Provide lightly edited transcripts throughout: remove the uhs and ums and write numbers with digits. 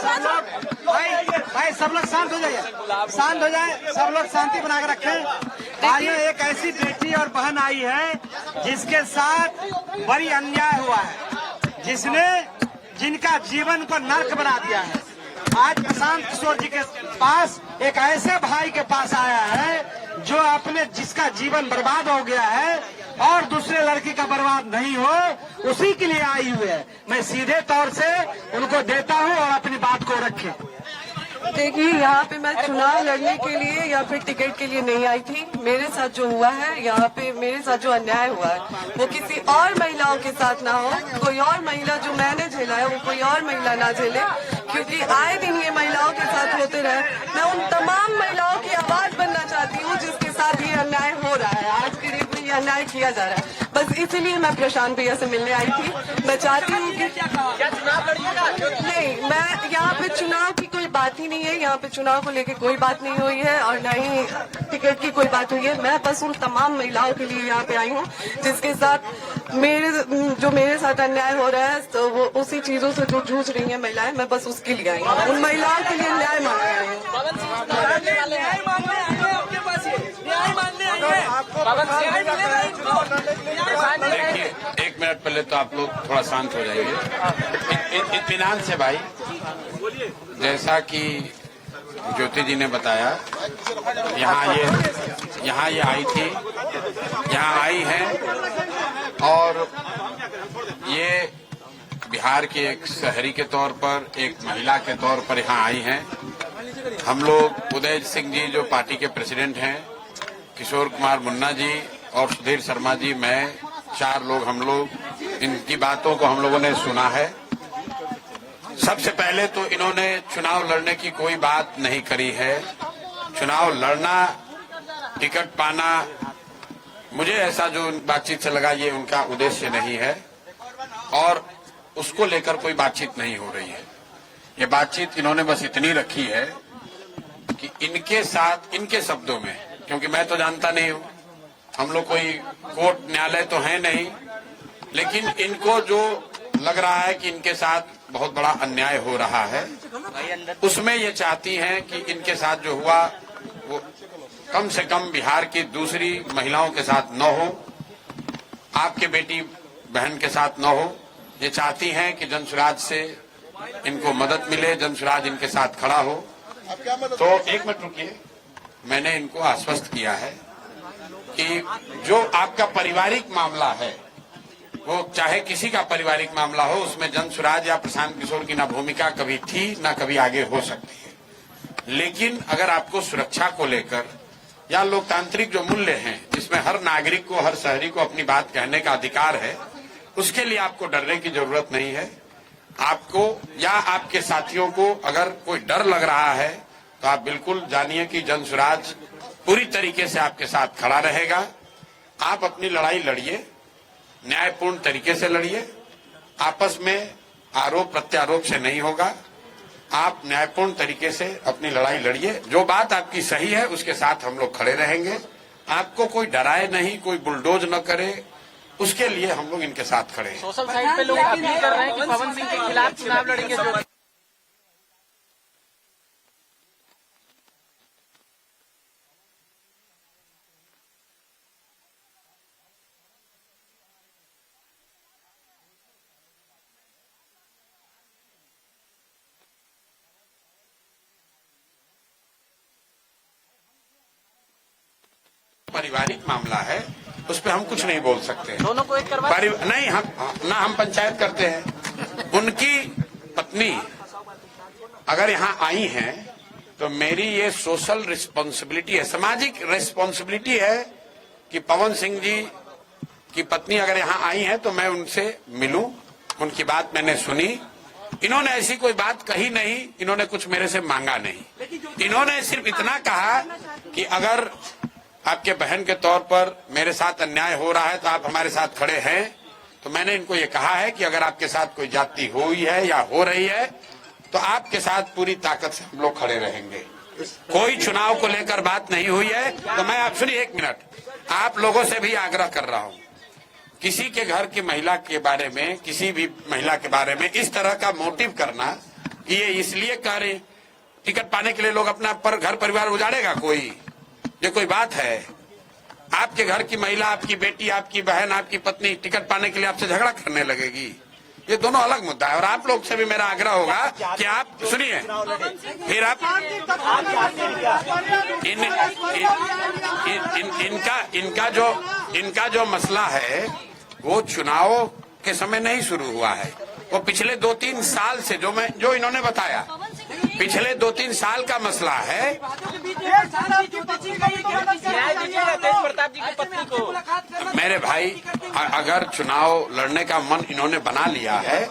भाई सब लोग शांत हो जाइए, शांत हो जाए, सब लोग शांति बनाकर रखें। आज एक ऐसी बेटी और बहन आई है जिसके साथ बड़ी अन्याय हुआ है, जिनका जीवन को नर्क बना दिया है। आज प्रशांत किशोर जी के पास एक ऐसे भाई के पास आया है जो जिसका जीवन बर्बाद हो गया है और दूसरे लड़की का बर्बाद नहीं हो, उसी के लिए आई हुई है। मैं सीधे तौर से उनको देता हूं और अपनी बात को रखें। देखिए, यहाँ पे मैं चुनाव लड़ने के लिए या फिर टिकट के लिए नहीं आई थी। मेरे साथ जो हुआ है, यहाँ पे मेरे साथ जो अन्याय हुआ है, वो किसी और महिलाओं के साथ ना हो। कोई और महिला जो मैंने झेला है वो कोई और महिला ना झेले, क्योंकि आए दिन ये महिलाओं के साथ होते रहे। मैं उन तमाम महिलाओं की आवाज बनना चाहती हूँ जिसके साथ ये अन्याय हो रहा है, आज के डेट में ये अन्याय किया जा रहा है। बस इसीलिए मैं प्रशांत भैया से मिलने आई थी। मैं चाहती हूँ कि नहीं, मैं यहाँ पे चुनाव की कोई बात ही नहीं है, यहाँ पे चुनाव को लेके कोई बात नहीं हुई है और न ही टिकट की कोई बात हुई है। मैं बस उन तमाम महिलाओं के लिए यहाँ पे आई हूँ जिसके साथ मेरे साथ अन्याय हो रहा है, तो वो उसी चीजों से जो जूझ रही है महिलाएं, मैं बस उसके लिए आई हूँ। उन महिलाओं के लिए न्याय मांग रही हूँ। देखिए, एक मिनट पहले तो आप लोग थोड़ा शांत हो जाइए, इत्मीनान से भाई। जैसा कि ज्योति जी ने बताया, यहाँ ये आई थी, यहाँ आई है और ये बिहार के एक शहरी के तौर पर, एक महिला के तौर पर यहाँ आई हैं। हम लोग उदय सिंह जी जो पार्टी के प्रेसिडेंट हैं, किशोर कुमार मुन्ना जी और सुधीर शर्मा जी, मैं, 4 लोग, हम लोग इनकी बातों को हम लोगों ने सुना है। सबसे पहले तो इन्होंने चुनाव लड़ने की कोई बात नहीं करी है। चुनाव लड़ना, टिकट पाना, मुझे ऐसा जो बातचीत से लगा ये उनका उद्देश्य नहीं है और उसको लेकर कोई बातचीत नहीं हो रही है। ये बातचीत इन्होंने बस इतनी रखी है कि इनके साथ, इनके शब्दों में, क्योंकि मैं तो जानता नहीं हूं, हम लोग कोई कोर्ट न्यायालय तो है नहीं, लेकिन इनको जो लग रहा है कि इनके साथ बहुत बड़ा अन्याय हो रहा है, उसमें ये चाहती हैं कि इनके साथ जो हुआ वो कम से कम बिहार की दूसरी महिलाओं के साथ न हो, आपके बेटी बहन के साथ न हो। ये चाहती हैं कि जनसुराज से इनको मदद मिले, जनसुराज इनके साथ खड़ा हो। तो एक मिनट रुकिए, मैंने इनको आश्वस्त किया है कि जो आपका पारिवारिक मामला है, वो चाहे किसी का पारिवारिक मामला हो, उसमें जनसुराज या प्रशांत किशोर की ना भूमिका कभी थी ना कभी आगे हो सकती है। लेकिन अगर आपको सुरक्षा को लेकर या लोकतांत्रिक जो मूल्य हैं, जिसमें हर नागरिक को, हर शहरी को अपनी बात कहने का अधिकार है, उसके लिए आपको डरने की जरूरत नहीं है। आपको या आपके साथियों को अगर कोई डर लग रहा है तो आप बिल्कुल जानिए कि जनसुराज पूरी तरीके से आपके साथ खड़ा रहेगा। आप अपनी लड़ाई लड़िए, न्यायपूर्ण तरीके से लड़िए, आपस में आरोप प्रत्यारोप से नहीं होगा। आप न्यायपूर्ण तरीके से अपनी लड़ाई लड़िए, जो बात आपकी सही है उसके साथ हम लोग खड़े रहेंगे। आपको कोई डराए नहीं, कोई बुलडोज न करे, उसके लिए हम लोग इनके साथ खड़े हैं। सोशल साइट पे लोग अपील कर रहे हैं कि पवन सिंह के खिलाफ चुनाव लड़ेंगे। पारिवारिक मामला है, उस पर हम कुछ नहीं बोल सकते। दोनों को एक करवा नहीं, हम पंचायत करते हैं। उनकी पत्नी अगर यहाँ आई हैं तो मेरी ये सोशल रिस्पॉन्सिबिलिटी है, सामाजिक रिस्पॉन्सिबिलिटी है कि पवन सिंह जी की पत्नी अगर यहाँ आई हैं तो मैं उनसे मिलूं, उनकी बात मैंने सुनी। इन्होंने ऐसी कोई बात कही नहीं, इन्होंने कुछ मेरे से मांगा नहीं। इन्होंने सिर्फ इतना कहा कि अगर आपके बहन के तौर पर मेरे साथ अन्याय हो रहा है तो आप हमारे साथ खड़े हैं। तो मैंने इनको ये कहा है कि अगर आपके साथ कोई जाति हुई है या हो रही है तो आपके साथ पूरी ताकत से हम लोग खड़े रहेंगे। कोई चुनाव को लेकर बात नहीं हुई है। तो मैं आप सुनिए एक मिनट, आप लोगों से भी आग्रह कर रहा हूं, किसी के घर की महिला के बारे में, किसी भी महिला के बारे में इस तरह का मोटिव करना ये इसलिए कह रहे हैं, टिकट पाने के लिए लोग अपना घर परिवार उजाड़ेगा कोई? ये कोई बात है? आपके घर की महिला, आपकी बेटी, आपकी बहन, आपकी पत्नी टिकट पाने के लिए आपसे झगड़ा करने लगेगी? ये दोनों अलग मुद्दा है। और आप लोग से भी मेरा आग्रह होगा कि आप सुनिए, फिर आप इनका जो मसला है वो चुनाव के समय नहीं शुरू हुआ है, वो पिछले 2-3 साल से जो इन्होंने बताया, पिछले 2-3 साल का मसला है। तेज प्रताप जी की पत्नी को मेरे भाई, अगर चुनाव लड़ने का मन इन्होंने बना लिया है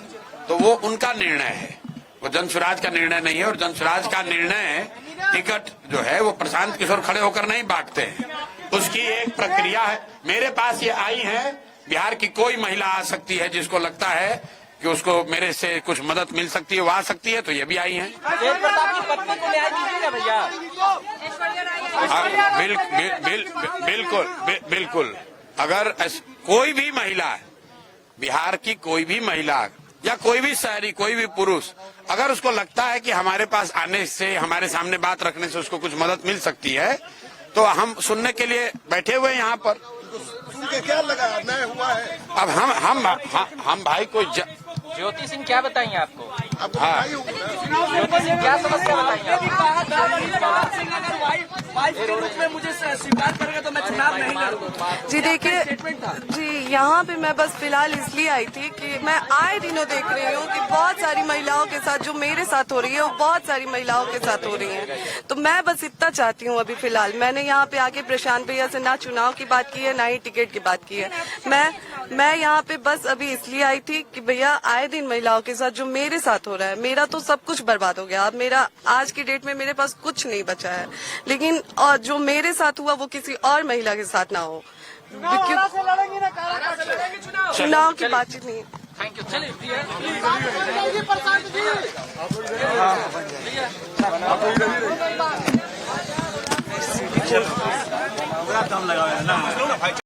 तो वो उनका निर्णय है, वो जन स्वराज का निर्णय नहीं है। और जन स्वराज का निर्णय टिकट जो है वो प्रशांत किशोर खड़े होकर नहीं बांटते हैं, उसकी एक प्रक्रिया है। मेरे पास ये आई है, बिहार की कोई महिला आ सकती है जिसको लगता है कि उसको मेरे से कुछ मदद मिल सकती है, वो आ सकती है, तो ये भी आई हैं। तेज प्रताप की पत्नी को न्याय दीजिएगा भैया। बिल्कुल। अगर कोई भी महिला, बिहार की कोई भी महिला या कोई भी शहरी, कोई भी पुरुष, अगर उसको लगता है कि हमारे पास आने से, हमारे सामने बात रखने से उसको कुछ मदद मिल सकती है, तो हम सुनने के लिए बैठे हुए यहाँ पर। सुन के क्या लगा? अन्याय हुआ है। अब हम भाई को ज्योति सिंह क्या बताएंगे आपको? आपको हाँ। बताई होगी ना। ज्योति सिंह क्या समस्या बताएंगे? जी देखिए, जी यहाँ पे मैं बस फिलहाल इसलिए आई थी कि मैं आए दिनों देख रही हूँ कि बहुत सारी महिलाओं के साथ जो मेरे साथ हो रही है वो बहुत सारी महिलाओं के साथ हो रही है। तो मैं बस इतना चाहती हूँ अभी फिलहाल, मैंने यहाँ पे आके प्रशांत भैया से ना चुनाव की बात की है, ना ही टिकट की बात की है। मैं यहाँ पे बस अभी इसलिए आई थी कि भैया आए दिन महिलाओं के साथ जो मेरे साथ हो रहा है, मेरा तो सब कुछ बर्बाद हो गया। अब मेरा आज की डेट में मेरे पास कुछ नहीं बचा है, लेकिन और जो मेरे साथ हुआ वो किसी और महिला के साथ ना हो। चुनाव की बातचीत नहीं। Thank you. चलिए पूरा दम लगा हुआ है ना।